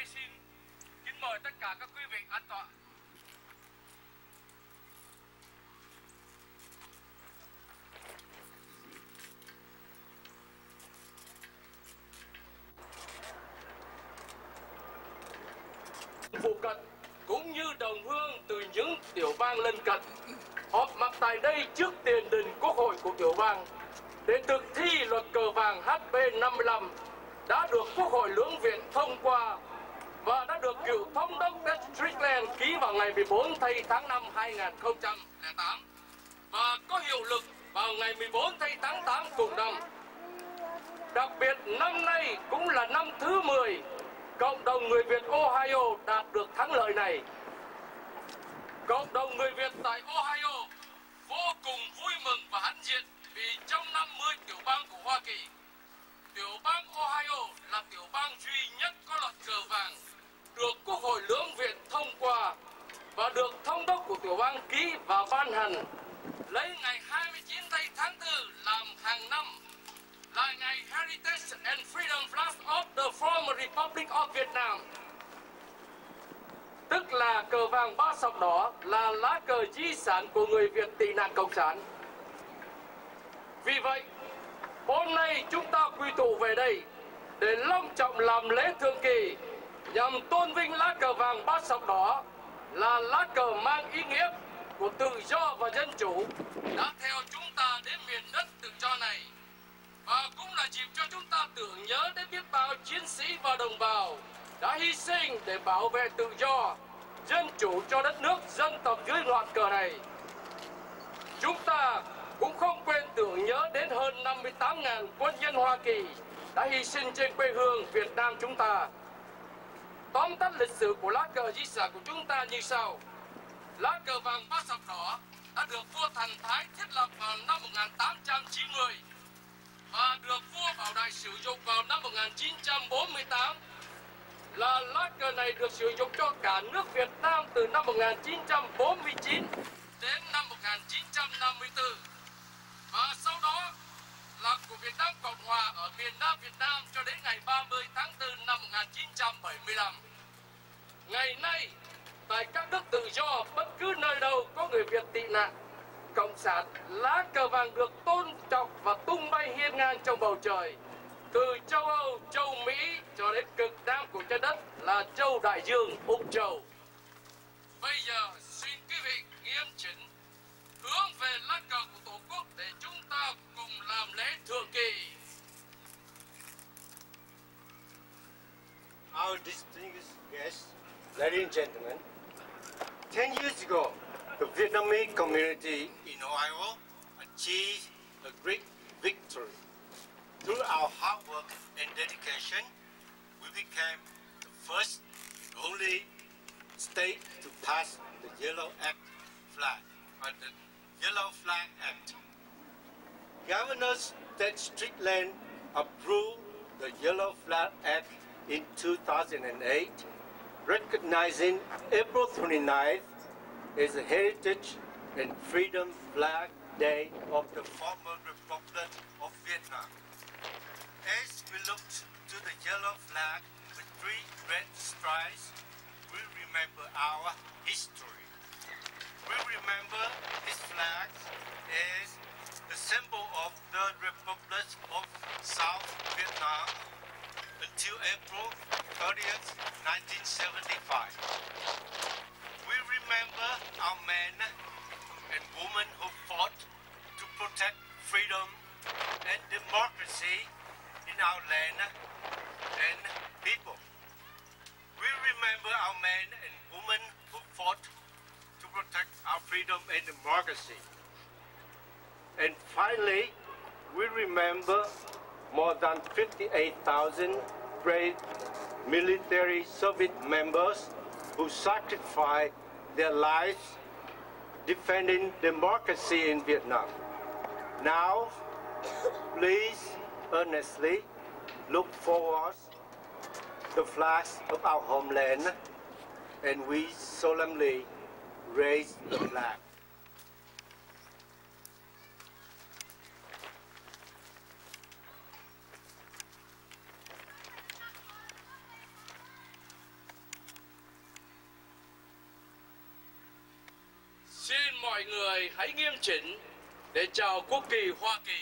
đây xin kính mời tất cả các quý vị an tọa. Phụ cận cũng như đồng hương từ những tiểu bang lân cận họp mặt tại đây trước tiền đình Quốc hội của tiểu bang để thực thi luật cờ vàng HB55 đã được Quốc hội lưỡng viện thông qua và đã được cựu thống đốc Strickland ký vào ngày 14 tháng 5 2008 và có hiệu lực vào ngày 14 tháng 8 cùng năm. Đặc biệt năm nay cũng là năm thứ 10 cộng đồng người Việt Ohio đạt được thắng lợi này. Cộng đồng người Việt tại Ohio vô cùng vui mừng và hãnh diện vì trong 50 tiểu bang của Hoa Kỳ, tiểu bang Ohio là tiểu bang duy nhất có luật cờ vàng được Quốc hội lưỡng viện thông qua và được thống đốc của tiểu bang ký và ban hành, lấy ngày 29 tháng 4 làm hàng năm là ngày Heritage and Freedom Flag of the former Republic of Vietnam. Tức là cờ vàng ba sọc đỏ là lá cờ di sản của người Việt tị nạn Cộng sản. Vì vậy, hôm nay chúng ta quy tụ về đây để long trọng làm lễ thượng kỳ nhằm tôn vinh lá cờ vàng ba sọc đỏ là lá cờ mang ý nghĩa của tự do và dân chủ đã theo chúng ta đến miền đất tự do này, và cũng là dịp cho chúng ta tưởng nhớ đến biết bao chiến sĩ và đồng bào đã hy sinh để bảo vệ tự do, dân chủ cho đất nước dân tộc dưới ngọn cờ này. Chúng ta cũng không quên tưởng nhớ đến hơn 58.000 quân nhân Hoa Kỳ đã hy sinh trên quê hương Việt Nam chúng ta. Tóm tắt lịch sử của lá cờ di sản của chúng ta như sau. Lá cờ vàng ba sọc đỏ đã được vua Thần Thái thiết lập vào năm 1890 và được vua Bảo Đại sử dụng vào năm 1948. Là lá cờ này được sử dụng cho cả nước Việt Nam từ năm 1949 đến năm 1954. Và sau đó là của Việt Nam Cộng Hòa ở miền Nam Việt Nam cho đến ngày 30 tháng 4 năm 1975. Ngày nay, tại các nước tự do, bất cứ nơi đâu có người Việt tị nạn Cộng sản, lá cờ vàng được tôn trọng và tung bay hiên ngang trong bầu trời. Từ châu Âu, châu Mỹ cho đến cực nam của trái đất là châu Đại Dương, Úc Châu. Bây giờ xin quý vị nghiêm chỉnh hướng về lá cờ của Tổ quốc để chúng ta cùng làm lễ thượng kỳ. Our distinguished guests, ladies and gentlemen, 10 years ago, the Vietnamese community in Ohio achieved a great victory. Through our hard work and dedication, we became the first and only state to pass the Yellow Act flag, or the Yellow Flag Act. Governor Ted Strickland approved the Yellow Flag Act in 2008, recognizing April 29th as a Heritage and Freedom Flag Day of the former Republic of Vietnam. As we look to the yellow flag with 3 red stripes, we remember our history. We remember this flag as the symbol of the Republic of South Vietnam until April 30th, 1975. We remember our men and women who fought to protect freedom and democracy in our land and people. We remember our men and women who fought to protect our freedom and democracy. And finally, we remember more than 58,000 brave military service members who sacrificed their lives defending democracy in Vietnam. Now, please earnestly look forward the flags of our homeland, and we solemnly raise the flag. mọi người hãy nghiêm chỉnh để chào quốc kỳ Hoa Kỳ.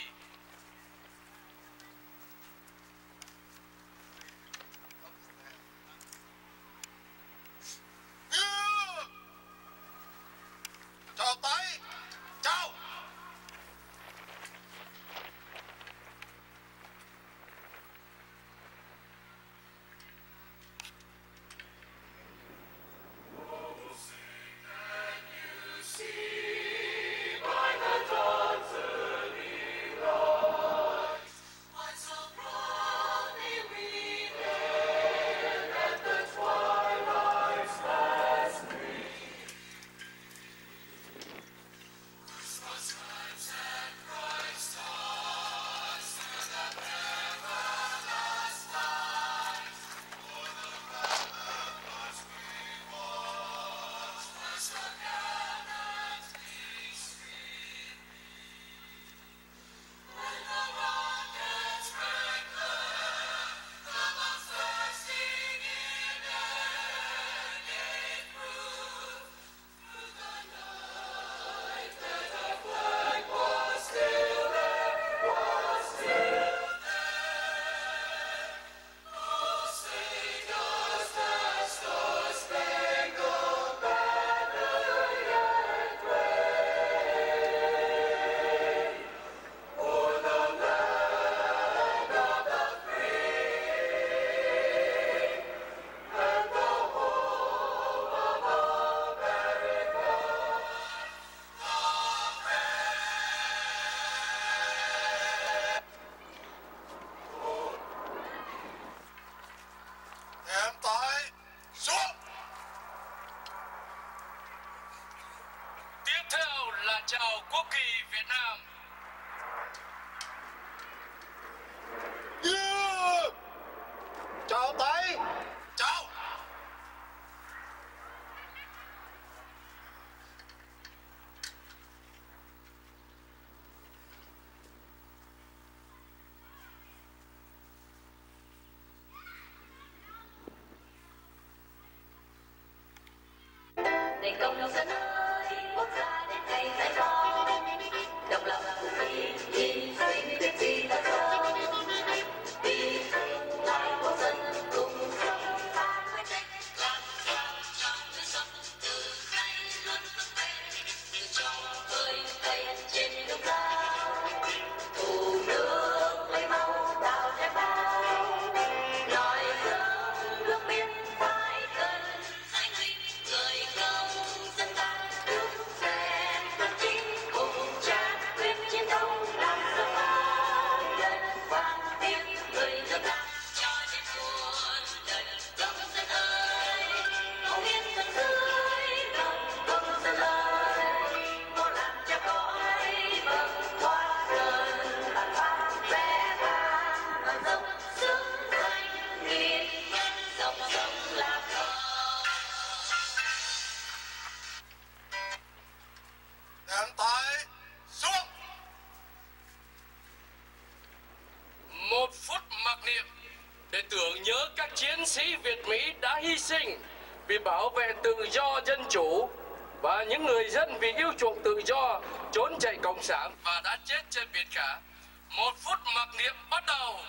Chào tay, chào. Em tay xuống. Tiếp theo là chào quốc kỳ Việt Nam. Yeah. Chào tay, chào. Này công dân ơi, quốc gia đến ngày giải phóng, độc lập vì sinh biết gì là cho, vì tương lai quốc dân cùng sống và quyết định làm sao trong đời sống từ nay luôn vững bền, từ trong khơi cây trên nước cao, thủ nước lấy máu đào thép bao, nói giống nước biên phải cần danh huy người công dân ta đứng lên quân chính cùng cha quyết chiến đấu làm sao bao lần vang tiếng người nước ta cho đến muôn đời. Công dân ơi, hồng yên thân dưới lòng công dân ơi, có làm cha cõi bâng hoa rơi làn phát vẽ vang ngàn dòng xứng danh nghìn nhân dòng sông lạc hồng. Em tay xuống. Một phút mặc niệm để tưởng nhớ các chiến sĩ Việt Mỹ đã hy sinh vì bảo vệ tự do dân chủ và những người dân vì yêu chuộng tự do trốn chạy cộng sản và đã chết trên biển cả. Một phút mặc niệm bắt đầu.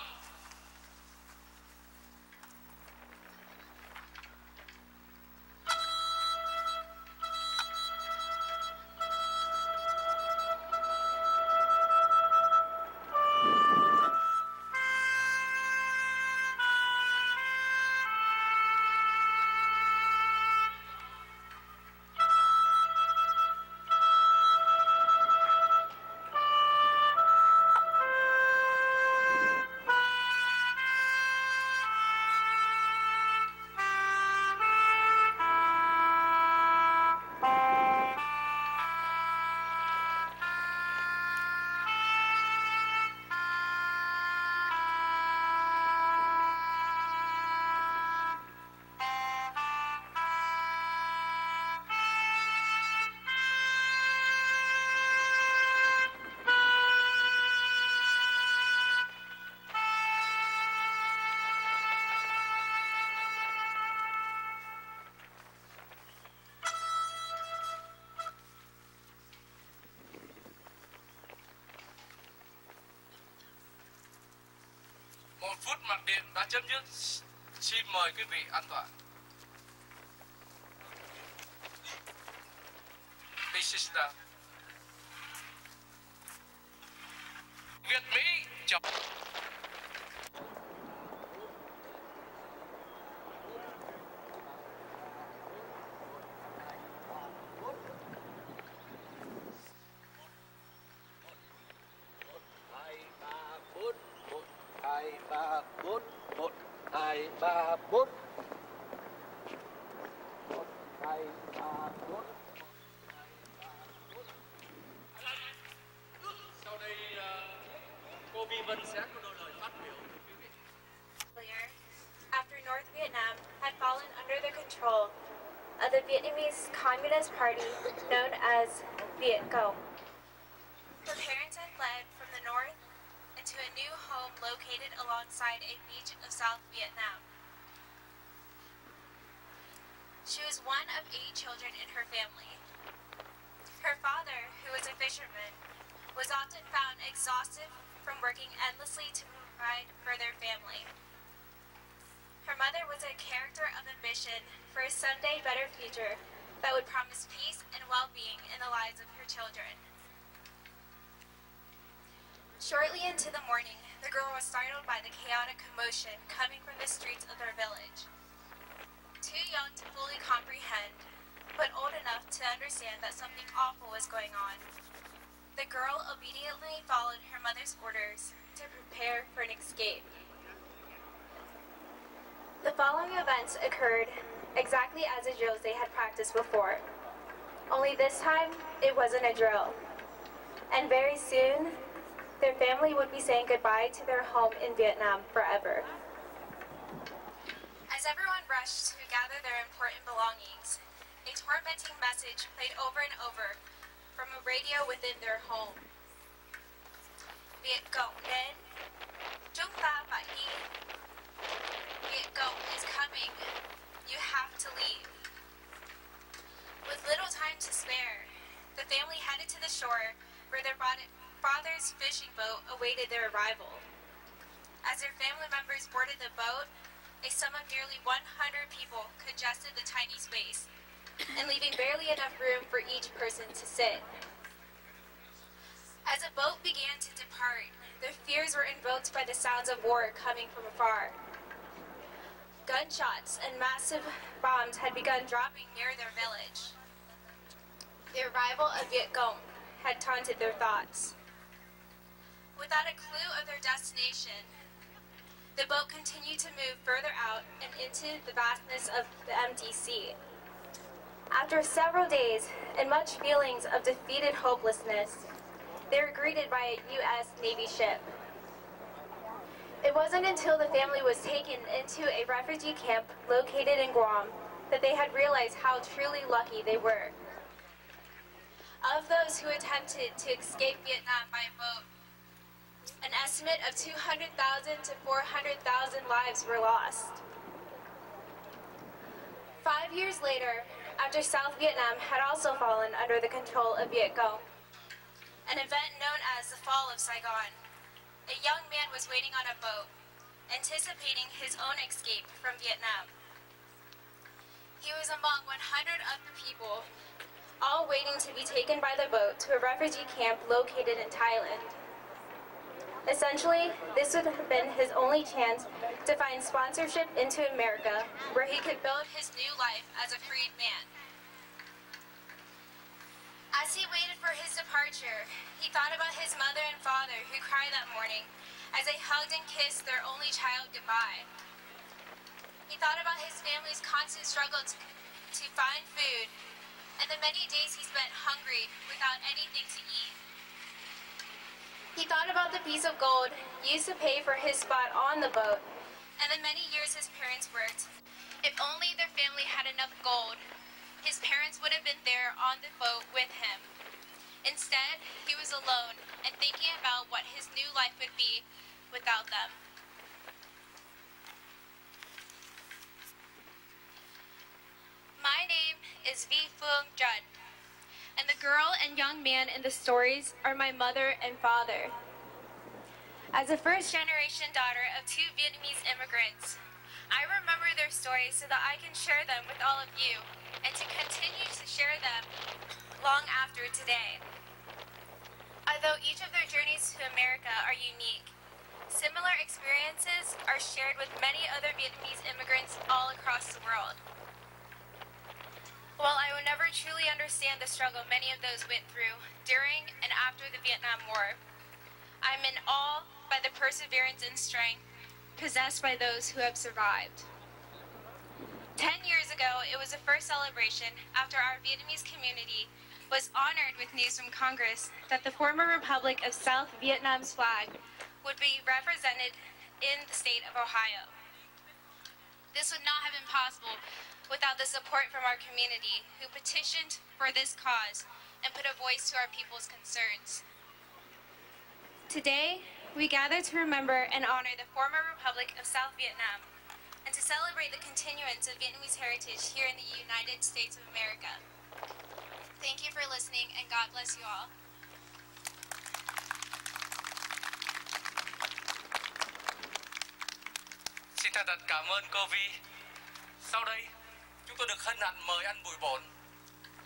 phút mặc điện đã chấm dứt. Xin mời quý vị an toàn. Please sit down. Việt Mỹ chọn. Sau đây cô Vi Vân sẽ có đôi lời phát biểu với quý vị. After North Vietnam had fallen under the control of the Vietnamese Communist Party known as Viet Cong, her parents had fled from the north into a new home located alongside a beach of South Vietnam. She was one of 8 children in her family. Her father, who was a fisherman, was often found exhausted from working endlessly to provide for their family. Her mother was a character of ambition for a someday better future that would promise peace and well-being in the lives of her children. Shortly into the morning, the girl was startled by the chaotic commotion coming from the streets of their village. Too young to fully comprehend, but old enough to understand that something awful was going on, the girl obediently followed her mother's orders to prepare for an escape. The following events occurred exactly as the drills they had practiced before. Only this time, it wasn't a drill. And very soon, their family would be saying goodbye to their home in Vietnam forever. As everyone rushed to gather their important belongings, a tormenting message played over and over from a radio within their home. Viet Cong đến, chúng ta phải đi. Viet Cong is coming. You have to leave. With little time to spare, the family headed to the shore where their father's fishing boat awaited their arrival. As their family members boarded the boat, a sum of nearly 100 people congested the tiny space, and leaving barely enough room for each person to sit. As the boat began to depart, their fears were invoked by the sounds of war coming from afar. Gunshots and massive bombs had begun dropping near their village. The arrival of Viet Cong had taunted their thoughts. Without a clue of their destination, the boat continued to move further out and into the vastness of the empty sea. After several days and much feelings of defeated hopelessness, they were greeted by a U.S. Navy ship. It wasn't until the family was taken into a refugee camp located in Guam that they had realized how truly lucky they were. Of those who attempted to escape Vietnam by boat, an estimate of 200,000 to 400,000 lives were lost. 5 years later, after South Vietnam had also fallen under the control of Viet Cong, an event known as the Fall of Saigon, a young man was waiting on a boat, anticipating his own escape from Vietnam. He was among 100 other people, all waiting to be taken by the boat to a refugee camp located in Thailand. Essentially, this would have been his only chance to find sponsorship into America, where he could build his new life as a freed man. As he waited for his departure, he thought about his mother and father who cried that morning as they hugged and kissed their only child goodbye. He thought about his family's constant struggle to find food and the many days he spent hungry without anything to eat. He thought about the piece of gold used to pay for his spot on the boat and the many years his parents worked. If only their family had enough gold, his parents would have been there on the boat with him. Instead, he was alone and thinking about what his new life would be without them. My name is V. Phuong Judd, and the girl and young man in the stories are my mother and father. As a first-generation daughter of two Vietnamese immigrants, I remember their stories so that I can share them with all of you and to continue to share them long after today. Although each of their journeys to America are unique, similar experiences are shared with many other Vietnamese immigrants all across the world. While I will never truly understand the struggle many of those went through during and after the Vietnam War, I'm in awe by the perseverance and strength possessed by those who have survived. 10 years ago, it was the first celebration after our Vietnamese community was honored with news from Congress that the former Republic of South Vietnam's flag would be represented in the state of Ohio. This would not have been possible without the support from our community who petitioned for this cause and put a voice to our people's concerns. Today, we gather to remember and honor the former Republic of South Vietnam and to celebrate the continuance of Vietnamese heritage here in the United States of America. Thank you for listening, and God bless you all. Xin thành thật cảm ơn cô Vi. Sau đây, chúng tôi được hân hạnh mời anh Bùi Bổn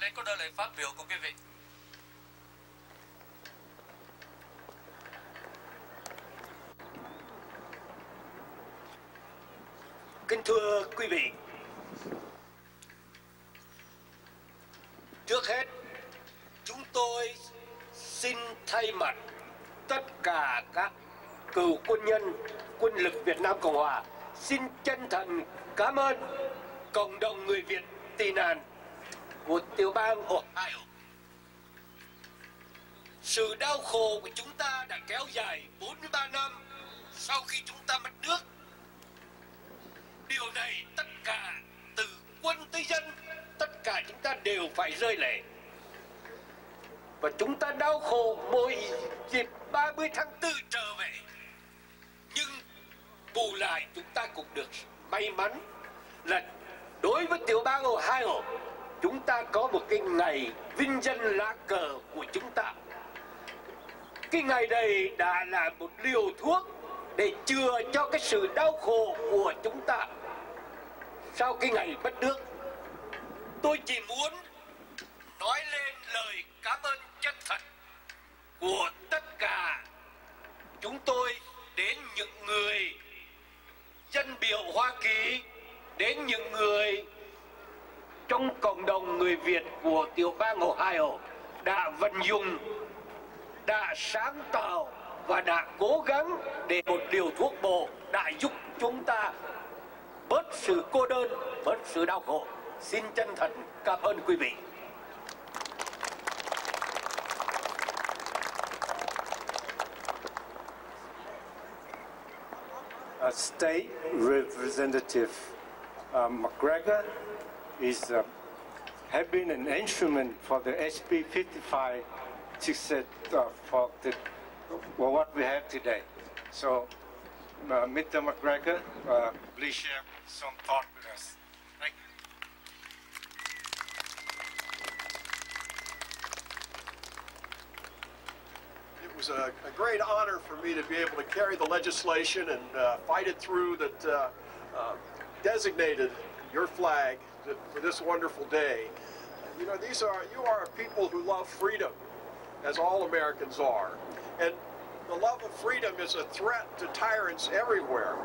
lên có đôi lời phát biểu của quý vị. Kính thưa quý vị, trước hết chúng tôi xin thay mặt tất cả các cựu quân nhân quân lực Việt Nam Cộng Hòa xin chân thành cảm ơn cộng đồng người Việt tị nạn của tiểu bang Ohio. Sự đau khổ của chúng ta đã kéo dài 43 năm sau khi chúng ta mất nước. Điều này tất cả từ quân tới dân, tất cả chúng ta đều phải rơi lệ. Và chúng ta đau khổ mỗi dịp 30 tháng 4 trở về. Nhưng bù lại chúng ta cũng được may mắn là đối với tiểu bang Ohio, chúng ta có một cái ngày vinh danh lá cờ của chúng ta. Cái ngày này đã là một liều thuốc để chữa cho cái sự đau khổ của chúng ta sau cái ngày mất nước. Tôi chỉ muốn nói lên lời cảm ơn chân thật của tất cả chúng tôi đến những người dân biểu Hoa Kỳ, đến những người trong cộng đồng người Việt của tiểu bang Ohio đã vận dụng, đã sáng tạo và đã cố gắng để một liều thuốc bổ đã giúp chúng ta bớt sự cô đơn, bớt sự đau khổ. Xin chân thành cảm ơn quý vị. State Representative McGregor has been an instrument for the HB55 success for what we have today. So, Mr. McGregor, please share some thought with us. Thank you. It was a great honor for me to be able to carry the legislation and fight it through that designated your flag for this wonderful day. You know, you are a people who love freedom, as all Americans are. And the love of freedom is a threat to tyrants everywhere.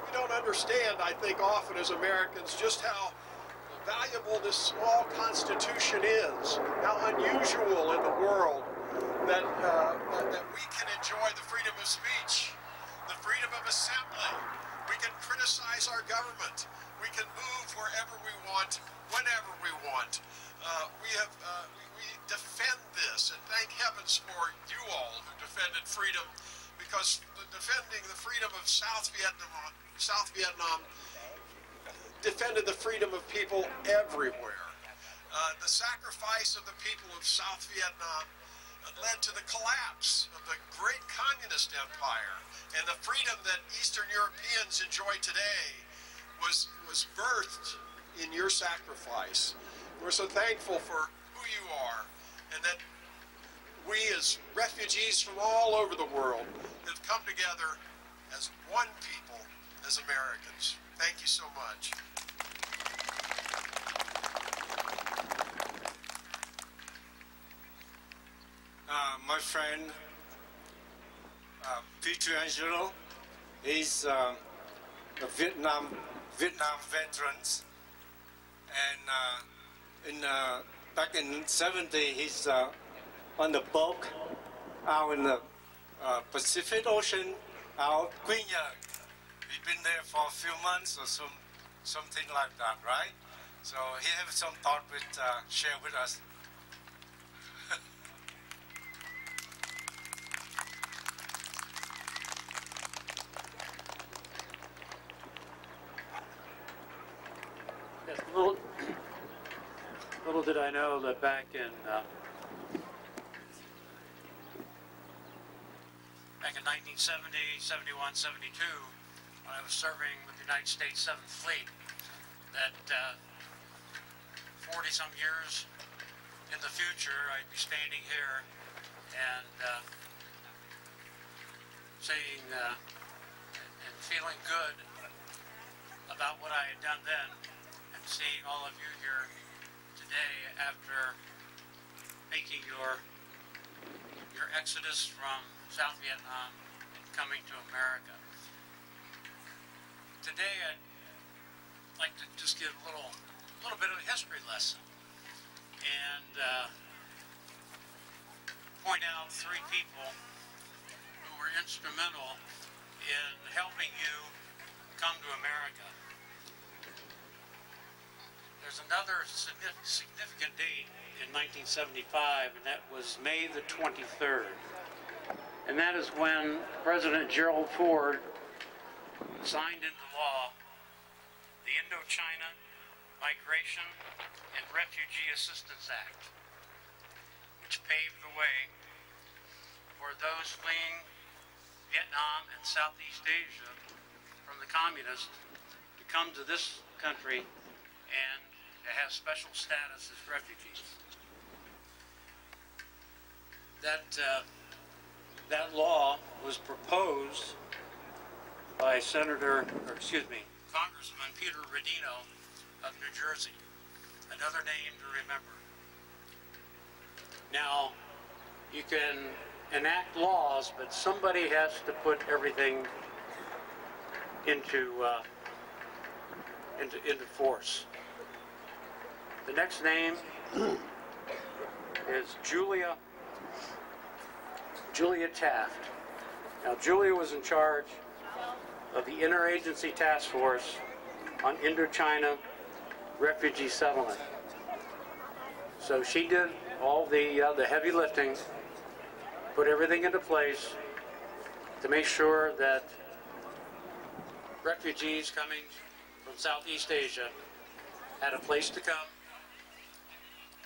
We don't understand, I think, often as Americans just how valuable this small Constitution is, how unusual in the world that we can enjoy the freedom of speech, the freedom of assembly. We can criticize our government. We can move wherever we want, whenever we want. We defend this, and thank heavens for you all who defended freedom, because defending the freedom of South Vietnam defended the freedom of people everywhere. The sacrifice of the people of South Vietnam led to the collapse of the great communist empire, and the freedom that Eastern Europeans enjoy today was birthed in your sacrifice. We're so thankful for who you are, and that we as refugees from all over the world have come together as one people, as Americans. Thank you so much. My friend Peter Angelo is a Vietnam veterans, and back in '70 he's on the boat out in the Pacific Ocean, out Quy Nhơn. We've been there for a few months or something like that, right? So he has some thought with share with us. Yes, little did I know that back in 1970, 71, 72, when I was serving with the United States 7th Fleet, that 40-some years in the future, I'd be standing here and saying and feeling good about what I had done then, and seeing all of you here today after making your exodus from South Vietnam and coming to America. Today I'd like to just give a little bit of a history lesson and point out three people who were instrumental in helping you come to America. There's another significant date in 1975, and that was May the 23rd. And that is when President Gerald Ford signed into law the Indochina Migration and Refugee Assistance Act, which paved the way for those fleeing Vietnam and Southeast Asia from the communists to come to this country and to have special status as refugees. That law was proposed by Congressman Peter Rodino of New Jersey, another name to remember. Now, you can enact laws, but somebody has to put everything into force. The next name is Julia Taft. Now, Julia was in charge of the Interagency Task Force on Indochina Refugee Settlement. So she did all the heavy lifting, put everything into place to make sure that refugees coming from Southeast Asia had a place to come,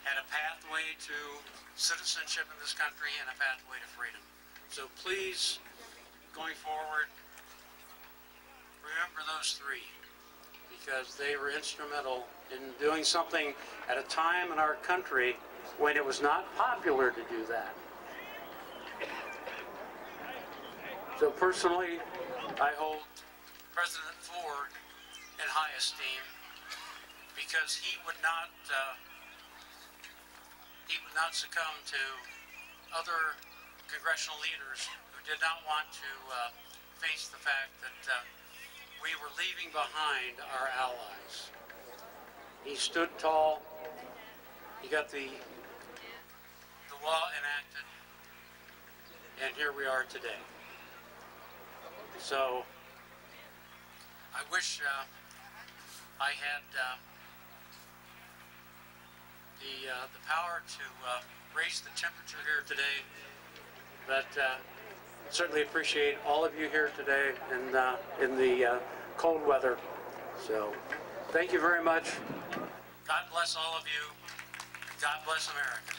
had a pathway to citizenship in this country, and a pathway to freedom. So please, going forward, remember those three, because they were instrumental in doing something at a time in our country when it was not popular to do that. So personally, I hold President Ford in high esteem, because he would not succumb to other congressional leaders who did not want to face the fact that we were leaving behind our allies. He stood tall. He got the law enacted, and here we are today. So I wish I had the power to raise the temperature here today, but certainly appreciate all of you here today in the cold weather. So thank you very much. God bless all of you. God bless America.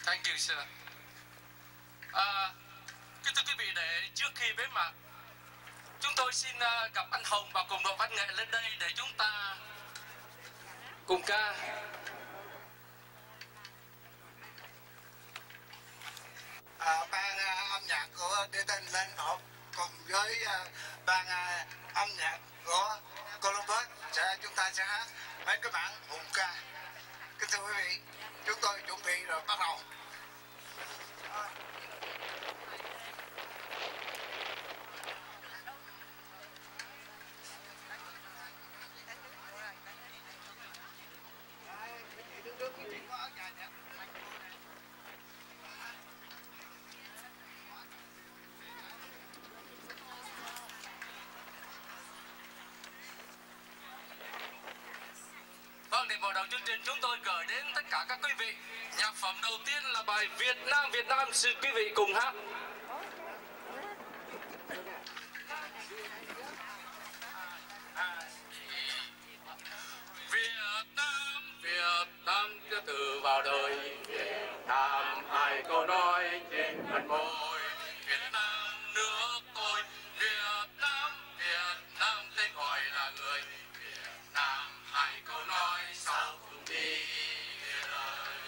Thank you, sir. Kính thưa quý vị, trước khi bế mạc, chúng tôi tôi xin gặp anh Hồng và cùng đội văn nghệ lên đây để chúng ta cùng ca. Ban âm nhạc của Đưa Tin lên họp cùng với ban âm nhạc của Columbus chúng ta sẽ hát mấy cái bản hùng ca. Kính thưa quý vị, chúng tôi chuẩn bị rồi, bắt đầu. Vâng, để mở đầu chương trình chúng tôi gửi đến tất cả các quý vị nhạc phẩm đầu tiên là bài Việt Nam, xin quý vị cùng hát. Việt Nam chưa từ vào đời, Việt Nam hai câu nói trên phần môi. Việt Nam nước tôi, Việt Nam tên gọi là người. Việt Nam hai câu nói sau cùng đi đời.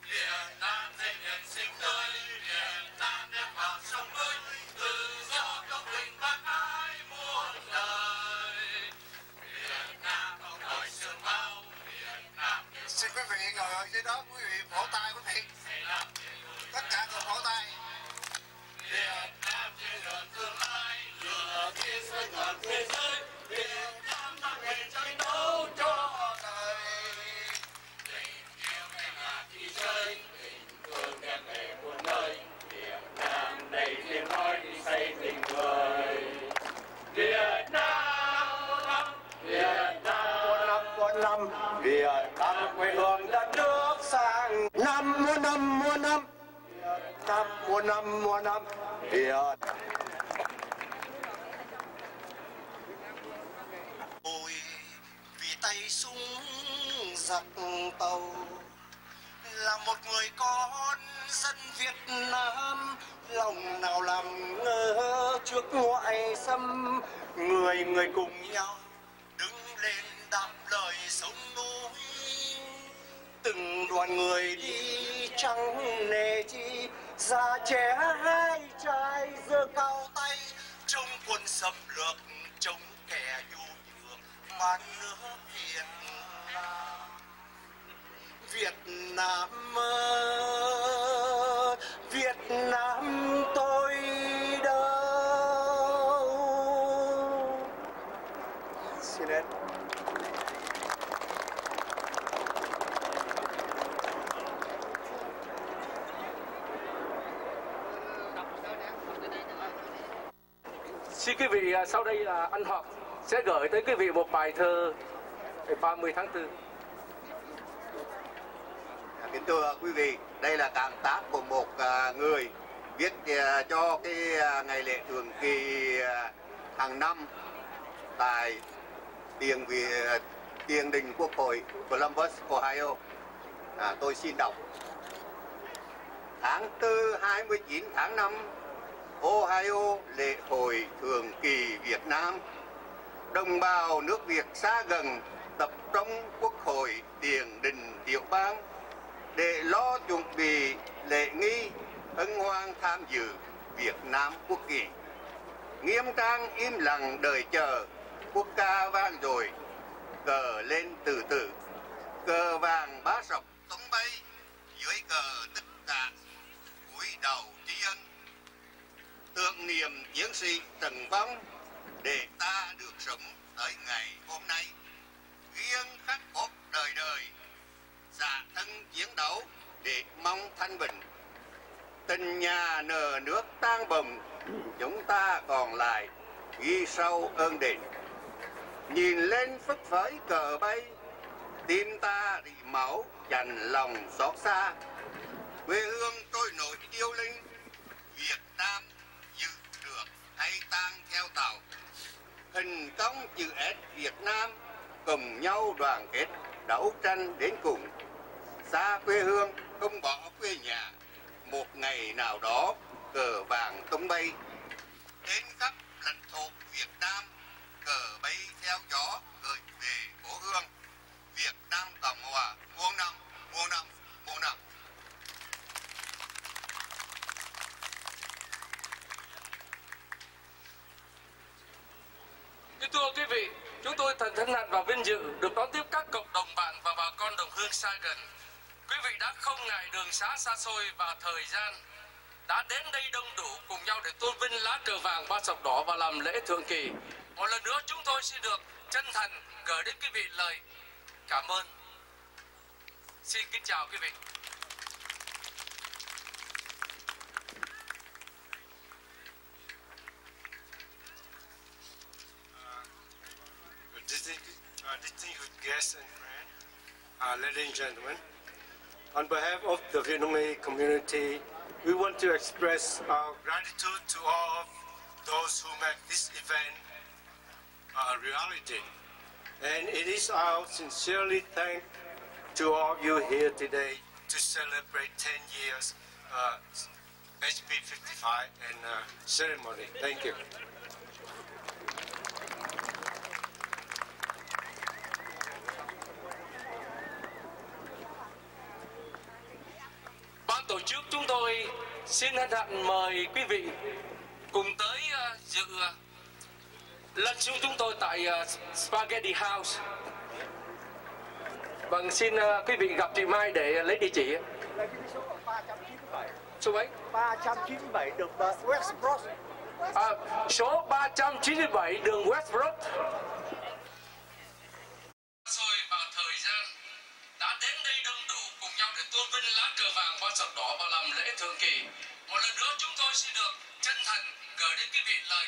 Việt Nam thanh niên sinh tới, Việt Nam đem vào sông núi, tự do công bình bác ái muôn đời. Việt Nam không đổi sương máu, Việt Nam. Xin quý vị ngồi ở dưới đó, quý vị vỗ tay quý vị. Tất cả cùng vỗ tay. Việt Nam trên đường tương lai, lửa kia soi toàn thế giới. Việt Nam đang nguyện tranh đấu cho đời. Tình yêu em là khi chơi, tình thương em về muôn nơi. Việt Nam đầy tiếng nói đi xây tình người. Việt Nam muôn năm, Việt Nam muôn năm, Việt Nam quê hương đất nước sang năm muôn năm, Việt Nam muôn năm, Việt. Ôi vì tay súng giặc tàu, là một người con dân Việt Nam, lòng nào làm ngơ trước ngoại xâm. Người người cùng nhau đứng lên đáp lời sông núi, từng đoàn người đi chẳng nề chi, già trẻ hai trai giơ cao tay, trong quân xâm lược chống kẻ nhu nhược mà nước Việt Nam. Việt Nam ơi, Việt Nam tôi đâu. Xin hết. Xin quý vị, sau đây là anh Học sẽ gửi tới quý vị một bài thơ ngày 30 tháng 4. Kính thưa quý vị, đây là cảm tác của một người viết cho cái ngày lễ thường kỳ hàng năm tại tiền đình Quốc hội Columbus, Ohio. Tôi xin đọc. Tháng 4, 29 tháng 5, Ohio lễ hội thường kỳ Việt Nam. Đồng bào nước Việt xa gần tập trung Quốc hội tiền đình tiểu bang để lo chuẩn bị lễ nghi hân hoan tham dự Việt Nam quốc kỳ. Nghiêm trang im lặng đợi chờ, quốc ca vang dội, cờ lên từ từ, cờ vàng bá sọc tung bay, dưới cờ tất cả cúi đầu tri ân, tưởng niệm chiến sĩ trần vong để ta được sống tới ngày hôm nay, ghi ân khắc cốt đời đời, xả thân chiến đấu để mong thanh bình. Tình nhà nở nước tang bồng, chúng ta còn lại ghi sâu ơn đền. Nhìn lên phất phới cờ bay, tim ta rỉ máu dành lòng xót xa. Quê hương trôi nổi điêu linh, Việt Nam giữ được hay tan theo tàu. Hình công chữ S Việt Nam cùng nhau đoàn kết đấu tranh đến cùng. Xa quê hương không bỏ quê nhà, một ngày nào đó cờ vàng tung bay. Đến khắp lãnh thổ Việt Nam, cờ bay theo gió gửi về cố hương. Việt Nam Cộng Hòa muôn năm, muôn năm, muôn năm. Kính thưa quý vị, chúng tôi thật hân hạnh và vinh dự được đón tiếp các cộng đồng bạn và bà con đồng hương xa gần. Quý vị đã không ngại đường xá xa xôi và thời gian, đã đến đây đông đủ cùng nhau để tôn vinh lá cờ vàng ba sọc đỏ và làm lễ thượng kỳ. Một lần nữa chúng tôi xin được chân thành gửi đến quý vị lời cảm ơn. Xin kính chào quý vị. Distinguished guests and friends, ladies and gentlemen, on behalf of the Vietnamese community, we want to express our gratitude to all of those who make this event a reality. And it is our sincerely thank to all of you here today to celebrate 10 years HB55 and ceremony. Thank you. Ban tổ chức chúng tôi xin hân hạnh mời quý vị cùng tới dự lunch chúng tôi tại Spaghetti House. Vâng, xin quý vị gặp chị Mai để lấy địa chỉ. Số mấy? 397 đường Westbrook. Số 397 đường Westbrook. Xôi và thời gian đã đến đây đông đủ cùng nhau để tôn vinh lá cờ vàng ba sọc đỏ và làm lễ thượng kỳ. Một lần nữa chúng tôi xin được chân thành gửi đến quý vị lời